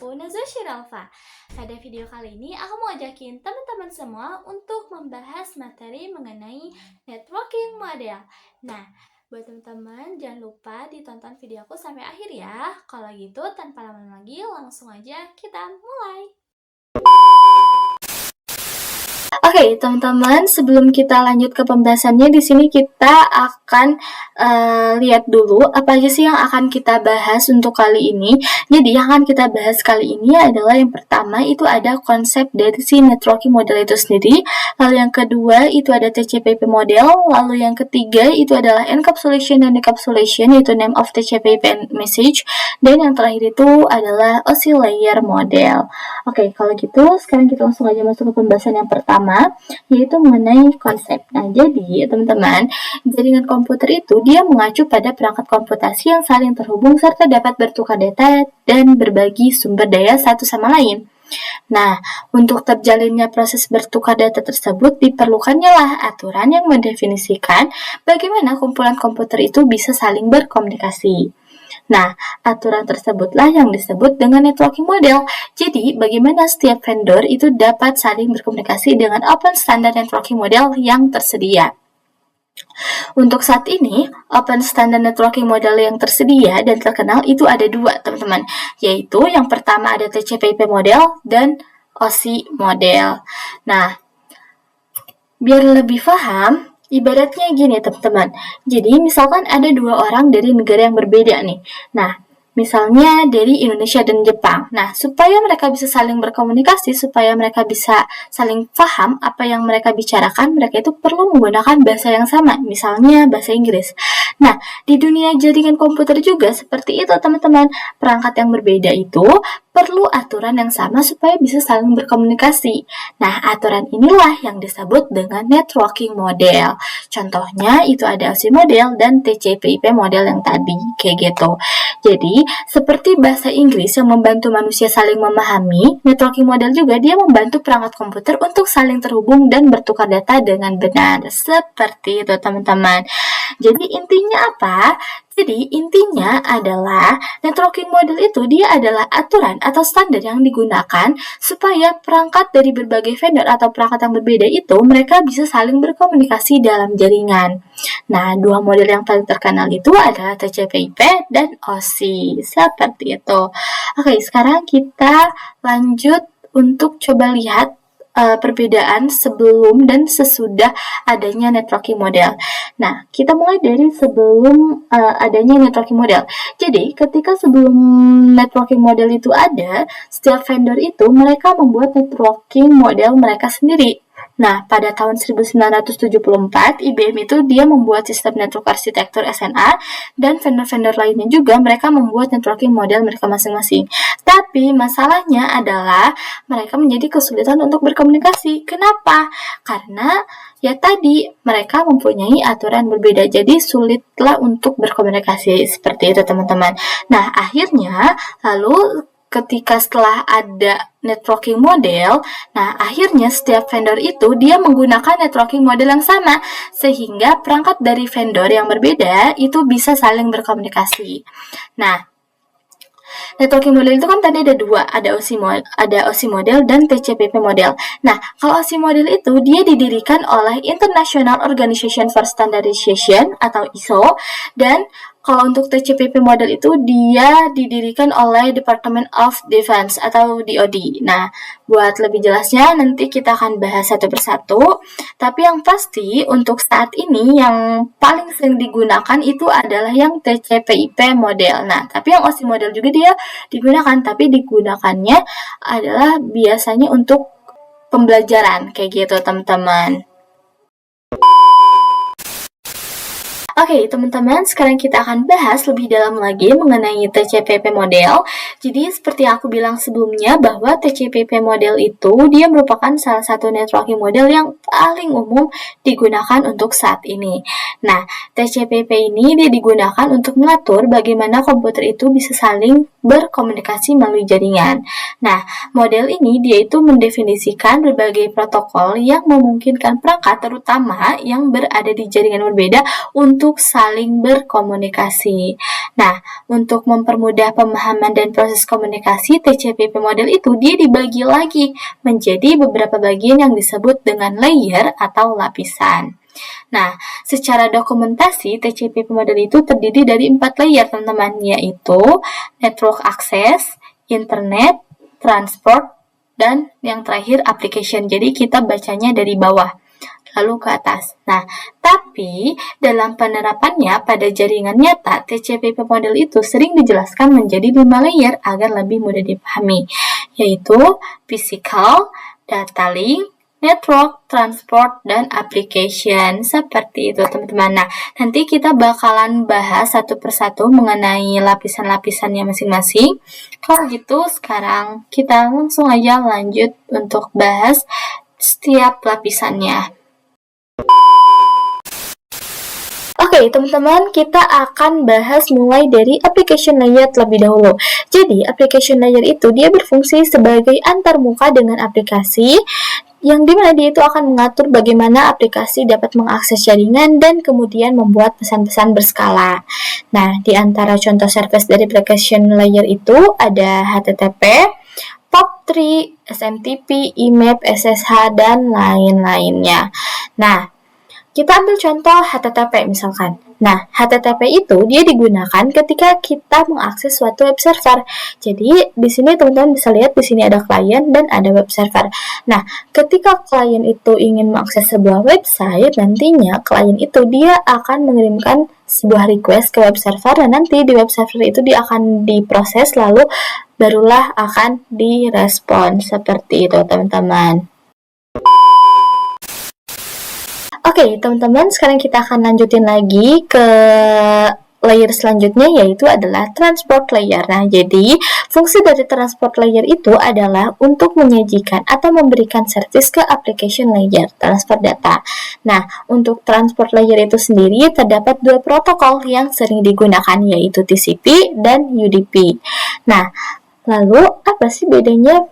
aku Nazwa Shiralfa. Pada video kali ini aku mau ajakin teman-teman semua untuk membahas materi mengenai networking model. Nah, buat teman-teman jangan lupa ditonton video aku sampai akhir ya. Kalau gitu tanpa lama lagi langsung aja kita mulai. Oke, teman-teman, sebelum kita lanjut ke pembahasannya, di sini kita akan lihat dulu apa aja sih yang akan kita bahas untuk kali ini. Jadi, yang akan kita bahas kali ini adalah yang pertama itu ada konsep dari si networking model itu sendiri, lalu yang kedua itu ada TCP/IP model, lalu yang ketiga itu adalah encapsulation dan decapsulation, yaitu name of TCP/IP and message, dan yang terakhir itu adalah OSI layer model. Oke, kalau gitu sekarang kita langsung aja masuk ke pembahasan yang pertama, yaitu mengenai konsep. Nah, jadi teman-teman, jaringan komputer itu dia mengacu pada perangkat komputasi yang saling terhubung serta dapat bertukar data dan berbagi sumber daya satu sama lain. Nah, untuk terjalinnya proses bertukar data tersebut diperlukannya lah aturan yang mendefinisikan bagaimana kumpulan komputer itu bisa saling berkomunikasi. Nah, aturan tersebutlah yang disebut dengan networking model. Jadi, bagaimana setiap vendor itu dapat saling berkomunikasi dengan open standard networking model yang tersedia. Untuk saat ini, open standard networking model yang tersedia dan terkenal itu ada dua, teman-teman. Yaitu yang pertama ada TCP/IP model dan OSI model. Nah, biar lebih paham, ibaratnya gini teman-teman, jadi misalkan ada dua orang dari negara yang berbeda nih. Nah, misalnya dari Indonesia dan Jepang. Nah, supaya mereka bisa saling berkomunikasi, supaya mereka bisa saling paham apa yang mereka bicarakan, mereka itu perlu menggunakan bahasa yang sama, misalnya bahasa Inggris. Nah, di dunia jaringan komputer juga seperti itu teman-teman. Perangkat yang berbeda itu perlu aturan yang sama supaya bisa saling berkomunikasi. Nah, aturan inilah yang disebut dengan networking model. Contohnya itu ada OSI model dan TCP/IP model yang tadi, kayak gitu. Jadi, seperti bahasa Inggris yang membantu manusia saling memahami, networking model juga dia membantu perangkat komputer untuk saling terhubung dan bertukar data dengan benar. Seperti itu, teman-teman. Jadi, intinya apa? Jadi, intinya adalah networking model itu dia adalah aturan atau standar yang digunakan supaya perangkat dari berbagai vendor atau perangkat yang berbeda itu mereka bisa saling berkomunikasi dalam jaringan. Nah, dua model yang paling terkenal itu adalah TCP/IP dan OSI. Seperti itu. Oke, sekarang kita lanjut untuk coba lihat perbedaan sebelum dan sesudah adanya networking model. Nah, kita mulai dari sebelum adanya networking model. Jadi, ketika sebelum networking model itu ada, setiap vendor itu mereka membuat networking model mereka sendiri. Nah, pada tahun 1974, IBM itu dia membuat sistem network arsitektur SNA, dan vendor-vendor lainnya juga mereka membuat networking model mereka masing-masing. Tapi masalahnya adalah mereka menjadi kesulitan untuk berkomunikasi. Kenapa? Karena ya tadi mereka mempunyai aturan berbeda, jadi sulitlah untuk berkomunikasi seperti itu teman-teman. Nah, akhirnya lalu ketika setelah ada networking model, nah akhirnya setiap vendor itu dia menggunakan networking model yang sama sehingga perangkat dari vendor yang berbeda itu bisa saling berkomunikasi. Nah, networking model itu kan tadi ada dua, ada OSI model dan TCP/IP model. Nah, kalau OSI model itu dia didirikan oleh International Organization for Standardization atau ISO, dan kalau untuk TCP/IP model itu dia didirikan oleh Department of Defense atau DoD. Nah, buat lebih jelasnya nanti kita akan bahas satu persatu. Tapi yang pasti untuk saat ini yang paling sering digunakan itu adalah yang TCP/IP model. Nah, tapi yang OSI model juga dia digunakan, tapi digunakannya adalah biasanya untuk pembelajaran kayak gitu, teman-teman. Oke, teman-teman, sekarang kita akan bahas lebih dalam lagi mengenai TCP/IP model. Jadi, seperti yang aku bilang sebelumnya bahwa TCP/IP model itu dia merupakan salah satu networking model yang paling umum digunakan untuk saat ini. Nah, TCP/IP ini dia digunakan untuk mengatur bagaimana komputer itu bisa saling berkomunikasi melalui jaringan. Nah, model ini dia itu mendefinisikan berbagai protokol yang memungkinkan perangkat terutama yang berada di jaringan berbeda untuk untuk saling berkomunikasi. Nah, untuk mempermudah pemahaman dan proses komunikasi, TCP/IP model itu dia dibagi lagi menjadi beberapa bagian yang disebut dengan layer atau lapisan. Nah, secara dokumentasi, TCP/IP model itu terdiri dari 4 layer, teman-teman, yaitu network access, internet, transport, dan yang terakhir application. Jadi kita bacanya dari bawah lalu ke atas. Nah, tapi dalam penerapannya pada jaringan nyata, TCP/IP model itu sering dijelaskan menjadi 5 layer agar lebih mudah dipahami, yaitu physical, data link, network, transport, dan application. Seperti itu, teman-teman. Nah, nanti kita bakalan bahas satu persatu mengenai lapisan-lapisannya masing-masing. Kalau gitu, sekarang kita langsung aja lanjut untuk bahas setiap lapisannya. Oke, teman-teman, kita akan bahas mulai dari application layer terlebih dahulu. Jadi, application layer itu dia berfungsi sebagai antarmuka dengan aplikasi, yang dimana dia itu akan mengatur bagaimana aplikasi dapat mengakses jaringan dan kemudian membuat pesan-pesan berskala. Nah, di antara contoh service dari application layer itu ada HTTP, POP3, SMTP, IMAP, SSH, dan lain-lainnya. Nah, kita ambil contoh HTTP misalkan. Nah, HTTP itu dia digunakan ketika kita mengakses suatu web server. Jadi, di sini teman-teman bisa lihat di sini ada klien dan ada web server. Nah, ketika klien itu ingin mengakses sebuah website, nantinya klien itu dia akan mengirimkan sebuah request ke web server dan nanti di web server itu dia akan diproses lalu barulah akan direspon. Seperti itu, teman-teman. Oke, teman-teman, sekarang kita akan lanjutin lagi ke layer selanjutnya, yaitu adalah transport layer. Nah, jadi fungsi dari transport layer itu adalah untuk menyajikan atau memberikan service ke application layer, transfer data. Nah, untuk transport layer itu sendiri terdapat 2 protokol yang sering digunakan, yaitu TCP dan UDP. Nah, lalu apa sih bedanya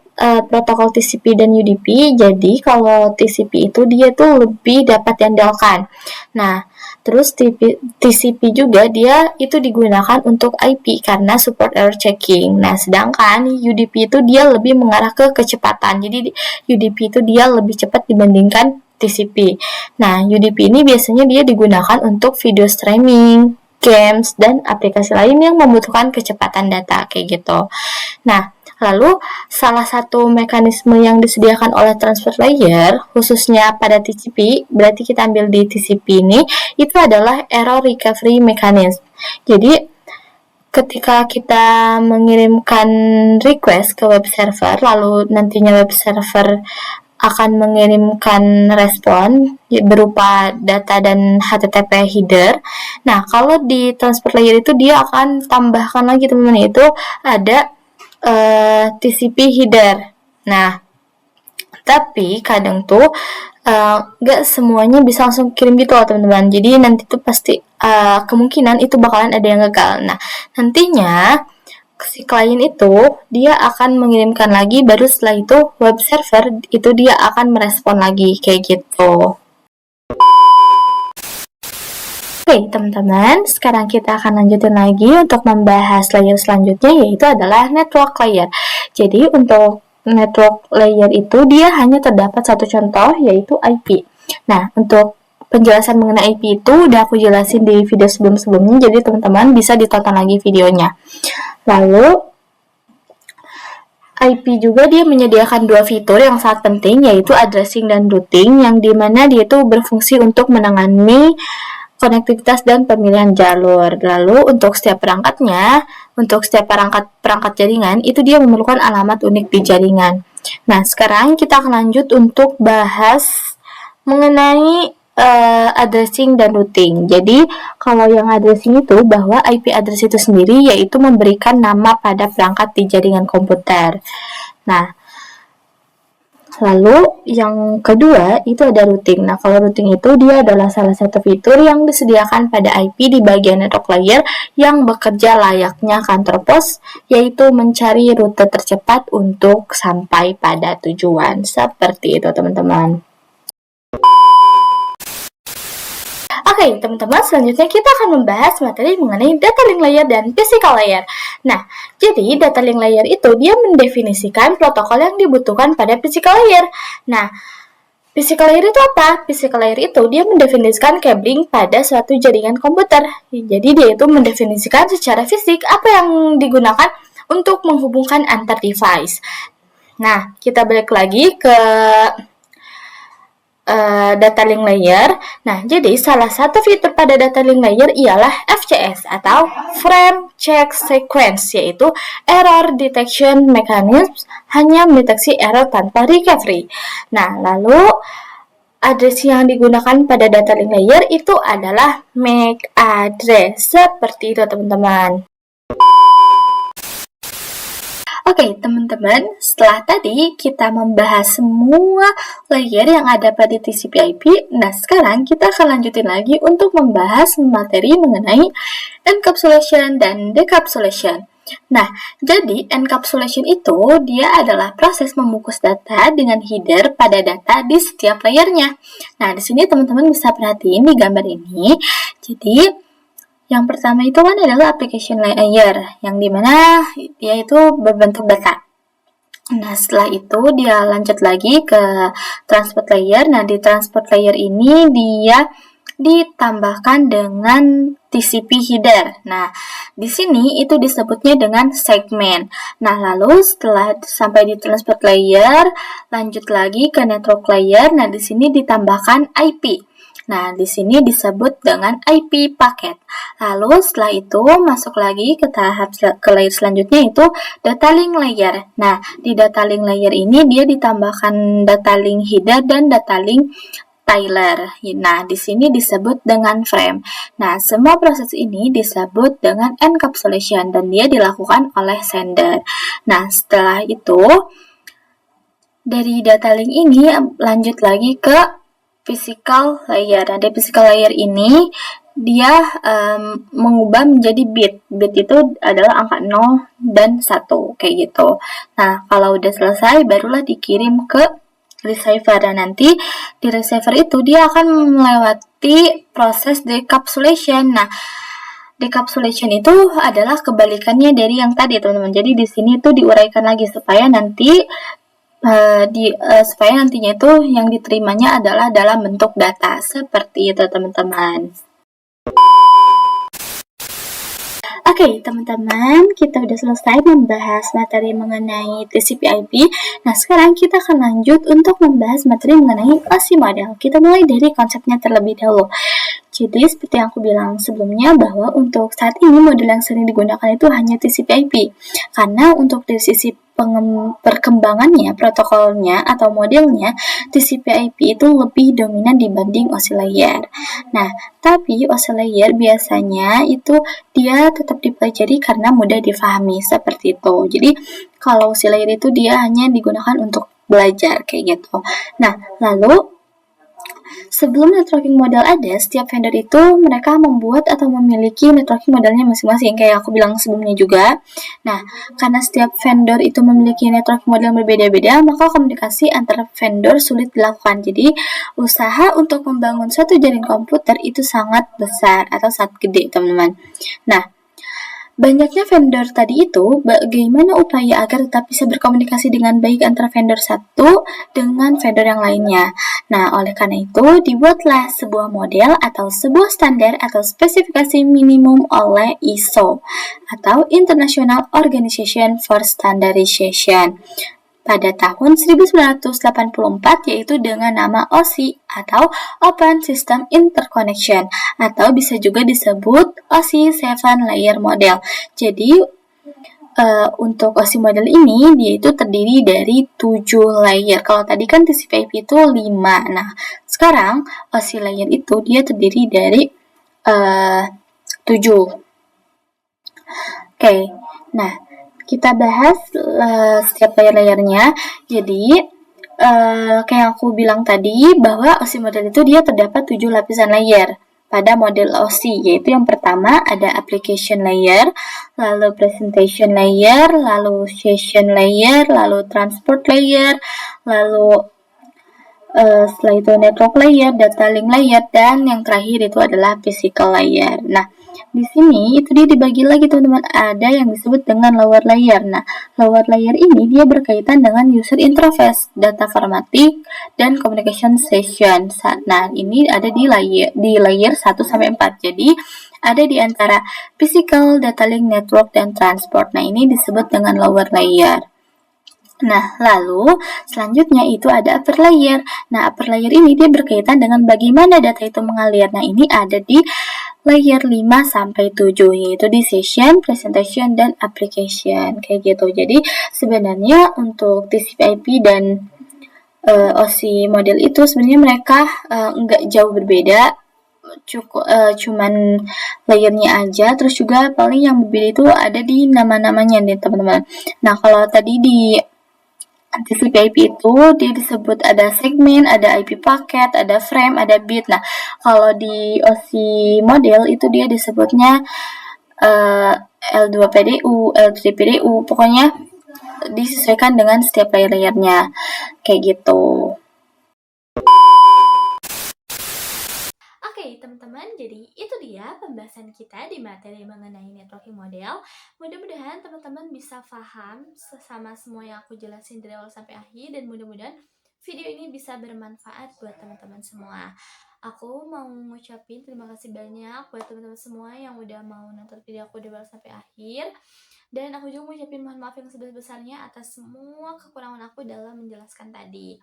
protokol TCP dan UDP? Jadi kalau TCP itu dia tuh lebih dapat diandalkan. Nah, terus TCP juga dia itu digunakan untuk IP karena support error checking. Nah, sedangkan UDP itu dia lebih mengarah ke kecepatan. Jadi UDP itu dia lebih cepat dibandingkan TCP. Nah, UDP ini biasanya dia digunakan untuk video streaming, games, dan aplikasi lain yang membutuhkan kecepatan data kayak gitu. Nah, lalu salah satu mekanisme yang disediakan oleh transport layer, khususnya pada TCP, berarti kita ambil di TCP ini, itu adalah error recovery mechanism. Jadi, ketika kita mengirimkan request ke web server, lalu nantinya web server akan mengirimkan respon berupa data dan HTTP header. Nah, kalau di transport layer itu dia akan tambahkan lagi, teman-teman, yaitu ada TCP header. Nah, tapi kadang tuh nggak semuanya bisa langsung kirim gitu loh, teman-teman. Jadi nanti tuh pasti kemungkinan itu bakalan ada yang gagal. Nah, nantinya si klien itu dia akan mengirimkan lagi, baru setelah itu web server itu dia akan merespon lagi kayak gitu. Oke, teman-teman, sekarang kita akan lanjutin lagi untuk membahas layer selanjutnya, yaitu adalah network layer. Jadi, untuk network layer itu dia hanya terdapat satu contoh, yaitu IP. Nah, untuk penjelasan mengenai IP itu udah aku jelasin di video sebelum-sebelumnya, jadi teman-teman bisa ditonton lagi videonya. Lalu, IP juga dia menyediakan 2 fitur yang sangat penting, yaitu addressing dan routing, yang dimana dia itu berfungsi untuk menangani konektivitas dan pemilihan jalur. Lalu untuk setiap perangkatnya, untuk setiap perangkat jaringan, itu dia memerlukan alamat unik di jaringan. Nah, sekarang kita akan lanjut untuk bahas mengenai addressing dan routing. Jadi, kalau yang addressing itu bahwa IP address itu sendiri yaitu memberikan nama pada perangkat di jaringan komputer. Nah, lalu yang kedua itu ada routing. Nah, kalau routing itu dia adalah salah satu fitur yang disediakan pada IP di bagian network layer yang bekerja layaknya kantor pos, yaitu mencari rute tercepat untuk sampai pada tujuan. Seperti itu, teman-teman. Oke, teman-teman, selanjutnya kita akan membahas materi mengenai data link layer dan physical layer. Nah, jadi data link layer itu dia mendefinisikan protokol yang dibutuhkan pada physical layer. Nah, physical layer itu apa? Physical layer itu dia mendefinisikan cabling pada suatu jaringan komputer. Jadi dia itu mendefinisikan secara fisik apa yang digunakan untuk menghubungkan antar device. Nah, kita balik lagi ke data link layer. Nah, jadi salah satu fitur pada data link layer ialah FCS atau Frame Check Sequence, yaitu Error Detection Mechanism, hanya mendeteksi error tanpa recovery. Nah, lalu address yang digunakan pada data link layer itu adalah MAC address, seperti itu teman-teman. Oke, teman-teman, setelah tadi kita membahas semua layer yang ada pada TCP/IP, nah sekarang kita akan lanjutin lagi untuk membahas materi mengenai encapsulation dan decapsulation. Nah, jadi encapsulation itu dia adalah proses membungkus data dengan header pada data di setiap layernya. Nah, di sini teman-teman bisa perhatiin di gambar ini. Jadi yang pertama itu kan adalah application layer, yang dimana dia itu berbentuk data. Nah, setelah itu dia lanjut lagi ke transport layer. Nah, di transport layer ini dia ditambahkan dengan TCP header. Nah, di sini itu disebutnya dengan segmen. Nah, lalu setelah sampai di transport layer, lanjut lagi ke network layer. Nah, di sini ditambahkan IP. Nah, di sini disebut dengan IP paket. Lalu setelah itu masuk lagi ke tahap ke layer selanjutnya itu data link layer. Nah, di data link layer ini dia ditambahkan data link header dan data link Tyler. Nah, di sini disebut dengan frame. Nah, semua proses ini disebut dengan encapsulation dan dia dilakukan oleh sender. Nah, setelah itu dari data link ini lanjut lagi ke physical layer. Nah, di physical layer ini dia mengubah menjadi bit. Bit itu adalah angka 0 dan 1, kayak gitu. Nah, kalau udah selesai, barulah dikirim ke receiver. Dan nanti di receiver itu dia akan melewati proses decapsulation. Nah, decapsulation itu adalah kebalikannya dari yang tadi, teman-teman. Jadi di sini itu diuraikan lagi supaya nanti supaya nantinya itu yang diterimanya adalah dalam bentuk data, seperti itu teman-teman. Oke, teman-teman, kita udah selesai membahas materi mengenai TCP/IP. Nah, sekarang kita akan lanjut untuk membahas materi mengenai OSI model. Kita mulai dari konsepnya terlebih dahulu. Jadi, seperti yang aku bilang sebelumnya, bahwa untuk saat ini model yang sering digunakan itu hanya TCP/IP. Karena untuk dari sisi perkembangannya, protokolnya, atau modelnya, TCP/IP itu lebih dominan dibanding OSI layer. Nah, tapi OSI layer biasanya itu dia tetap dipelajari karena mudah difahami, seperti itu. Jadi, kalau OSI layer itu dia hanya digunakan untuk belajar, kayak gitu. Nah, lalu sebelum networking model ada, setiap vendor itu mereka membuat atau memiliki networking modelnya masing-masing, kayak aku bilang sebelumnya juga. Nah, karena setiap vendor itu memiliki networking model berbeda-beda, maka komunikasi antara vendor sulit dilakukan. Jadi, usaha untuk membangun suatu jaringan komputer itu sangat besar atau sangat gede, teman-teman. Nah, banyaknya vendor tadi itu, bagaimana upaya agar tetap bisa berkomunikasi dengan baik antara vendor satu dengan vendor yang lainnya. Nah, oleh karena itu, dibuatlah sebuah model atau sebuah standar atau spesifikasi minimum oleh ISO atau International Organization for Standardization pada tahun 1984, yaitu dengan nama OSI atau Open System Interconnection, atau bisa juga disebut OSI 7 Layer Model. Jadi untuk OSI model ini dia itu terdiri dari 7 layer. Kalau tadi kan TCP/IP itu 5. Nah, sekarang OSI layer itu dia terdiri dari 7. Oke. Nah, kita bahas setiap layer-layernya. Jadi, kayak aku bilang tadi, bahwa OSI model itu dia terdapat 7 lapisan layer pada model OSI, yaitu yang pertama ada application layer, lalu presentation layer, lalu session layer, lalu transport layer, lalu setelah itu network layer, data link layer, dan yang terakhir itu adalah physical layer. Nah, di sini itu dia dibagi lagi teman-teman, ada yang disebut dengan lower layer. Nah, lower layer ini dia berkaitan dengan user interface, data formatting, dan communication session. Nah, ini ada di layer 1 sampai 4. Jadi, ada di antara physical, data link, network, dan transport. Nah, ini disebut dengan lower layer. Nah, lalu selanjutnya itu ada upper layer. Nah, upper layer ini dia berkaitan dengan bagaimana data itu mengalir. Nah, ini ada di layer 5 sampai 7, yaitu di session, presentation, dan application. Kayak gitu. Jadi, sebenarnya untuk TCP/IP dan OSI model itu sebenarnya mereka nggak jauh berbeda, cuman layernya aja. Terus juga paling yang berbeda itu ada di nama-namanya nih teman-teman. Nah, kalau tadi di TCP/IP itu dia disebut ada segmen, ada IP paket, ada frame, ada bit. Nah, kalau di OSI model itu dia disebutnya L2PDU, L3PDU, pokoknya disesuaikan dengan setiap layer-layernya kayak gitu. Oke, teman-teman, jadi itu dia pembahasan kita di materi mengenai networking model. Mudah-mudahan teman-teman bisa paham sama semua yang aku jelasin dari awal sampai akhir, dan mudah-mudahan video ini bisa bermanfaat buat teman-teman semua. Aku mau ngucapin terima kasih banyak buat teman-teman semua yang udah mau nonton video aku dari awal sampai akhir. Dan aku juga ngucapin mohon maaf yang sebesar-besarnya atas semua kekurangan aku dalam menjelaskan tadi.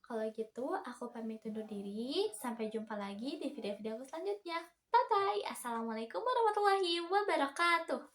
Kalau gitu, aku pamit undur diri. Sampai jumpa lagi di video-video aku selanjutnya. Bye-bye. Assalamualaikum warahmatullahi wabarakatuh.